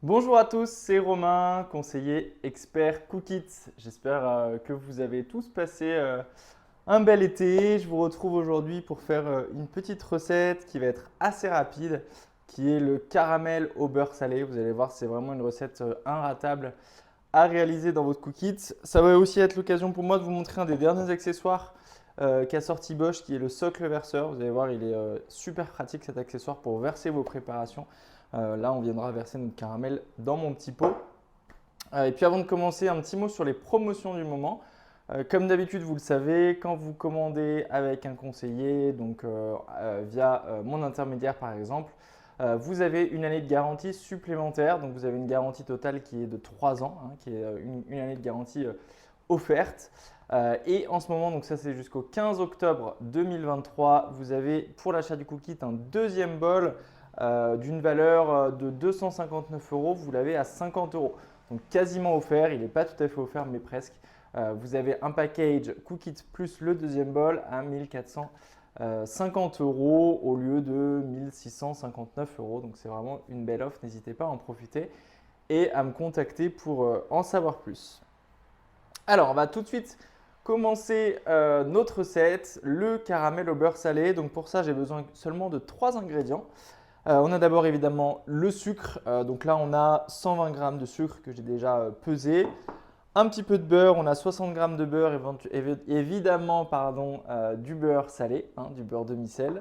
Bonjour à tous, c'est Romain, conseiller expert Cookit. J'espère que vous avez tous passé un bel été. Je vous retrouve aujourd'hui pour faire une petite recette qui va être assez rapide, qui est le caramel au beurre salé. Vous allez voir, c'est vraiment une recette inratable à réaliser dans votre Cookit. Ça va aussi être l'occasion pour moi de vous montrer un des derniers accessoires qu'a sorti Bosch, qui est le socle verseur. Vous allez voir, il est super pratique cet accessoire pour verser vos préparations. Là, on viendra verser notre caramel dans mon petit pot. Et puis avant de commencer, un petit mot sur les promotions du moment. Comme d'habitude, vous le savez, quand vous commandez avec un conseiller, donc via mon intermédiaire par exemple, vous avez une année de garantie supplémentaire. Donc vous avez une garantie totale qui est de 3 ans, hein, qui est une année de garantie offerte. Et en ce moment, donc ça c'est jusqu'au 15 octobre 2023, vous avez pour l'achat du Cookit un deuxième bol d'une valeur de 259 euros, vous l'avez à 50 euros. Donc quasiment offert, il n'est pas tout à fait offert mais presque. Vous avez un package Cookit plus le deuxième bol à 1450 euros au lieu de 1659 euros. Donc c'est vraiment une belle offre, n'hésitez pas à en profiter et à me contacter pour en savoir plus. Alors on va tout de suite commencer notre recette, le caramel au beurre salé. Donc pour ça j'ai besoin seulement de 3 ingrédients. On a d'abord évidemment le sucre. Donc là, on a 120 g de sucre que j'ai déjà pesé. Un petit peu de beurre. On a 60 g de beurre, évidemment pardon, du beurre salé, hein, du beurre demi-sel.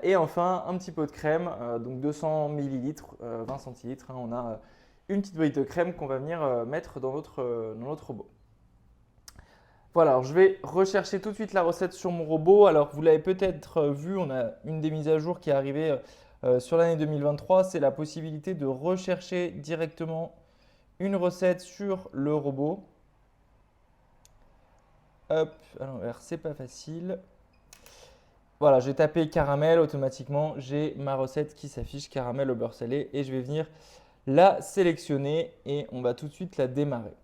Et enfin, un petit pot de crème, donc 200 ml, 20 centilitres. Hein. On a une petite bouteille de crème qu'on va venir mettre dans notre robot. Voilà, alors je vais rechercher tout de suite la recette sur mon robot. Alors vous l'avez peut-être vu, on a une des mises à jour qui est arrivée sur l'année 2023, c'est la possibilité de rechercher directement une recette sur le robot. Hop, à l'envers, c'est pas facile. Voilà, j'ai tapé caramel, automatiquement, j'ai ma recette qui s'affiche caramel au beurre salé et je vais venir la sélectionner et on va tout de suite la démarrer.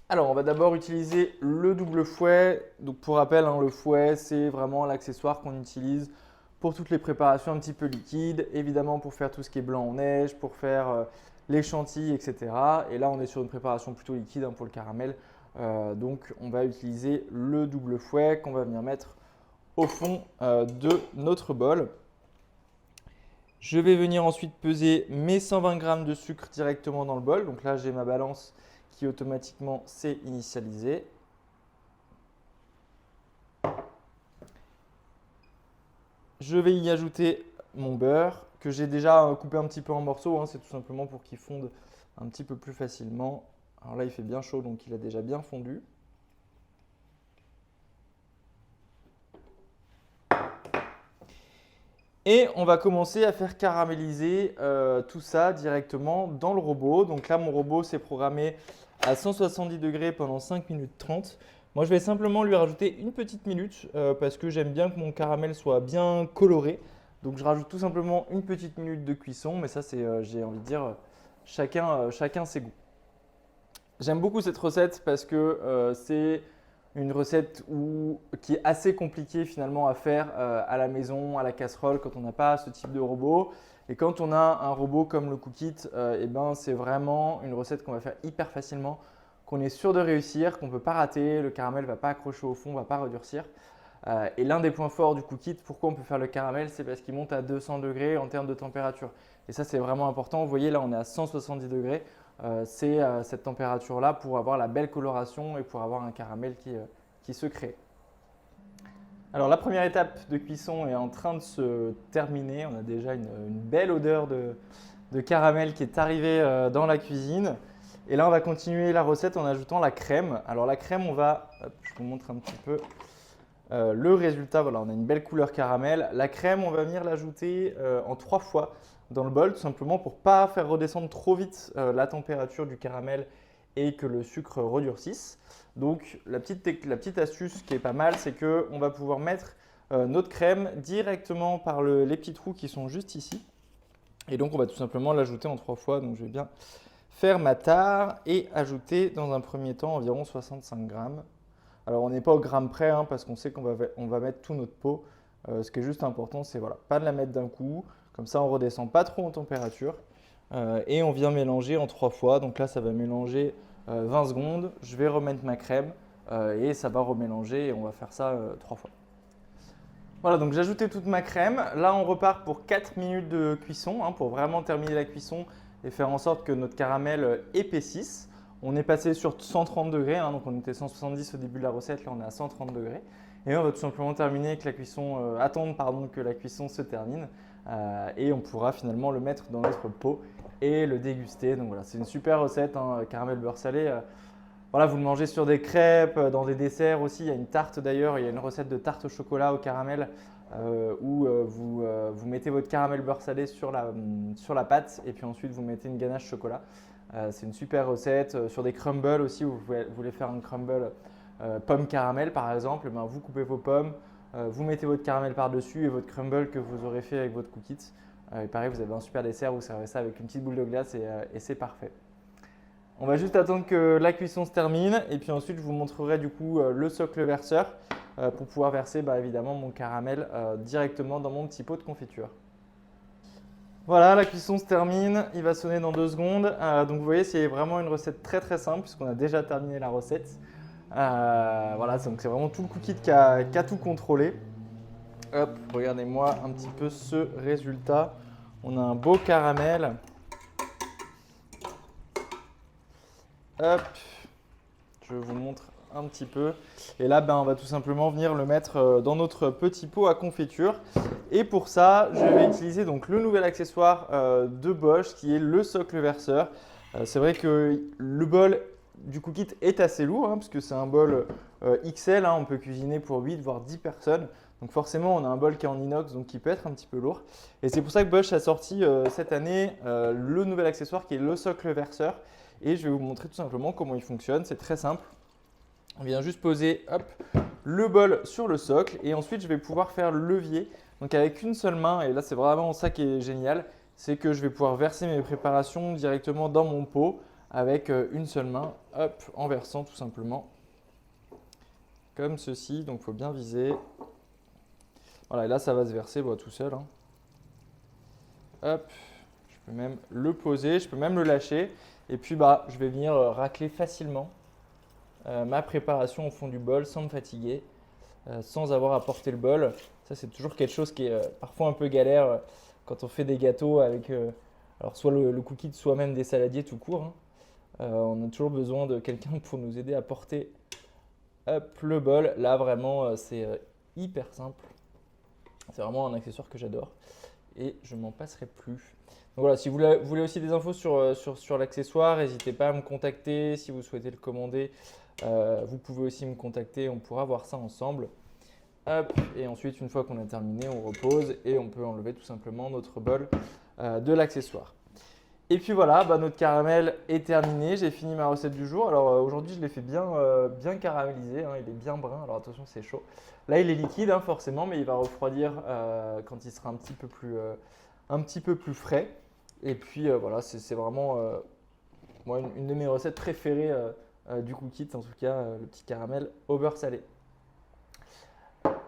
Alors, on va d'abord utiliser le double fouet. Donc, pour rappel, hein, le fouet, c'est vraiment l'accessoire qu'on utilise pour toutes les préparations un petit peu liquides. Évidemment, pour faire tout ce qui est blanc en neige, pour faire les chantilly, etc. Et là, on est sur une préparation plutôt liquide hein, pour le caramel. Donc, on va utiliser le double fouet qu'on va venir mettre au fond de notre bol. Je vais venir ensuite peser mes 120 g de sucre directement dans le bol. Donc là, j'ai ma balance qui automatiquement s'est initialisée. Je vais y ajouter mon beurre que j'ai déjà coupé un petit peu en morceaux. Hein, c'est tout simplement pour qu'il fonde un petit peu plus facilement. Alors là, il fait bien chaud, donc il a déjà bien fondu. Et on va commencer à faire caraméliser tout ça directement dans le robot. Donc là, mon robot s'est programmé à 170 degrés pendant 5 minutes 30. Moi, je vais simplement lui rajouter une petite minute parce que j'aime bien que mon caramel soit bien coloré. Donc, je rajoute tout simplement une petite minute de cuisson. Mais ça, c'est, j'ai envie de dire, chacun ses goûts. J'aime beaucoup cette recette parce que c'est une recette qui est assez compliquée finalement à faire à la maison, à la casserole, quand on n'a pas ce type de robot. Et quand on a un robot comme le Cookit, eh ben, c'est vraiment une recette qu'on va faire hyper facilement, qu'on est sûr de réussir, qu'on ne peut pas rater, le caramel ne va pas accrocher au fond, ne va pas redurcir. Et l'un des points forts du Cookit, pourquoi on peut faire le caramel, c'est parce qu'il monte à 200 degrés en termes de température. Et ça, c'est vraiment important. Vous voyez, là, on est à 170 degrés. C'est cette température-là pour avoir la belle coloration et pour avoir un caramel qui se crée. Alors, la première étape de cuisson est en train de se terminer. On a déjà une belle odeur de caramel qui est arrivée dans la cuisine. Et là, on va continuer la recette en ajoutant la crème. Alors, la crème, je vous montre un petit peu le résultat. Voilà, on a une belle couleur caramel. La crème, on va venir l'ajouter en 3 fois dans le bol, tout simplement pour ne pas faire redescendre trop vite la température du caramel et que le sucre redurcisse. Donc la petite astuce qui est pas mal, c'est qu'on va pouvoir mettre notre crème directement par les petits trous qui sont juste ici. Et donc on va tout simplement l'ajouter en 3 fois. Donc je vais bien faire ma tare et ajouter dans un premier temps environ 65 grammes. Alors on n'est pas au gramme près hein, parce qu'on sait qu'on va mettre tout notre pot. Ce qui est juste important, c'est voilà, pas de la mettre d'un coup. Comme ça, on ne redescend pas trop en température. Et on vient mélanger en 3 fois. Donc là, ça va mélanger 20 secondes. Je vais remettre ma crème et ça va remélanger et on va faire ça 3 fois. Voilà, donc j'ai ajouté toute ma crème. Là, on repart pour 4 minutes de cuisson pour vraiment terminer la cuisson et faire en sorte que notre caramel épaississe. On est passé sur 130 degrés, donc on était 170 au début de la recette, là on est à 130 degrés. Et on va tout simplement terminer avec la cuisson, attendre que la cuisson se termine et on pourra finalement le mettre dans notre pot et le déguster. Donc voilà, c'est une super recette, caramel beurre salé. Voilà, vous le mangez sur des crêpes, dans des desserts aussi. Il y a une tarte d'ailleurs, il y a une recette de tarte au chocolat au caramel où vous mettez votre caramel beurre salé sur la pâte et puis ensuite vous mettez une ganache chocolat. C'est une super recette. Sur des crumbles aussi, vous voulez faire un crumble pomme caramel par exemple, vous coupez vos pommes, vous mettez votre caramel par-dessus et votre crumble que vous aurez fait avec votre cookies. Et pareil, vous avez un super dessert, vous servez ça avec une petite boule de glace et c'est parfait. On va juste attendre que la cuisson se termine et puis ensuite je vous montrerai du coup le socle verseur pour pouvoir verser évidemment mon caramel directement dans mon petit pot de confiture. Voilà, la cuisson se termine, il va sonner dans 2 secondes. Donc vous voyez, c'est vraiment une recette très très simple puisqu'on a déjà terminé la recette. Voilà, donc c'est vraiment tout le cookie qui a tout contrôlé. Hop, regardez-moi un petit peu ce résultat. On a un beau caramel. Hop, je vous montre un petit peu. Et là, on va tout simplement venir le mettre dans notre petit pot à confiture. Et pour ça, je vais utiliser donc le nouvel accessoire de Bosch qui est le socle verseur. C'est vrai que le bol du cookie est assez lourd puisque c'est un bol XL. On peut cuisiner pour 8 voire 10 personnes. Donc forcément, on a un bol qui est en inox, donc qui peut être un petit peu lourd. Et c'est pour ça que Bosch a sorti cette année le nouvel accessoire qui est le socle verseur. Et je vais vous montrer tout simplement comment il fonctionne. C'est très simple. On vient juste poser le bol sur le socle et ensuite je vais pouvoir faire le levier. Donc avec une seule main, et là c'est vraiment ça qui est génial, c'est que je vais pouvoir verser mes préparations directement dans mon pot avec une seule main, en versant tout simplement comme ceci. Donc il faut bien viser. Voilà, et là ça va se verser tout seul. Hop, je peux même le poser, je peux même le lâcher. Et puis je vais venir racler facilement ma préparation au fond du bol sans me fatiguer, sans avoir à porter le bol. Ça c'est toujours quelque chose qui est parfois un peu galère quand on fait des gâteaux avec alors soit le cookie, soit même des saladiers tout court. On a toujours besoin de quelqu'un pour nous aider à porter le bol. Là vraiment c'est hyper simple. C'est vraiment un accessoire que j'adore et je m'en passerai plus. Donc voilà, si vous voulez aussi des infos sur l'accessoire, n'hésitez pas à me contacter. Si vous souhaitez le commander, vous pouvez aussi me contacter, on pourra voir ça ensemble. Hop, et ensuite, une fois qu'on a terminé, on repose et on peut enlever tout simplement notre bol de l'accessoire. Et puis voilà, notre caramel est terminé. J'ai fini ma recette du jour. Alors aujourd'hui, je l'ai fait bien caramélisé, il est bien brun. Alors attention, c'est chaud. Là, il est liquide forcément, mais il va refroidir quand il sera un petit peu plus frais. Et puis voilà, c'est vraiment moi, une de mes recettes préférées du cookie, en tout cas le petit caramel au beurre salé.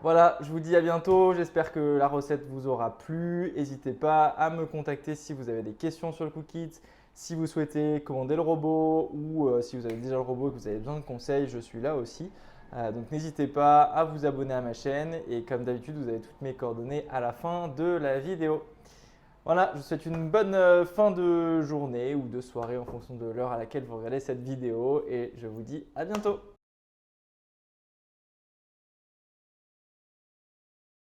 Voilà, je vous dis à bientôt. J'espère que la recette vous aura plu. N'hésitez pas à me contacter si vous avez des questions sur le cookie, si vous souhaitez commander le robot ou si vous avez déjà le robot et que vous avez besoin de conseils, je suis là aussi. Donc n'hésitez pas à vous abonner à ma chaîne et comme d'habitude, vous avez toutes mes coordonnées à la fin de la vidéo. Voilà, je vous souhaite une bonne fin de journée ou de soirée en fonction de l'heure à laquelle vous regardez cette vidéo et je vous dis à bientôt.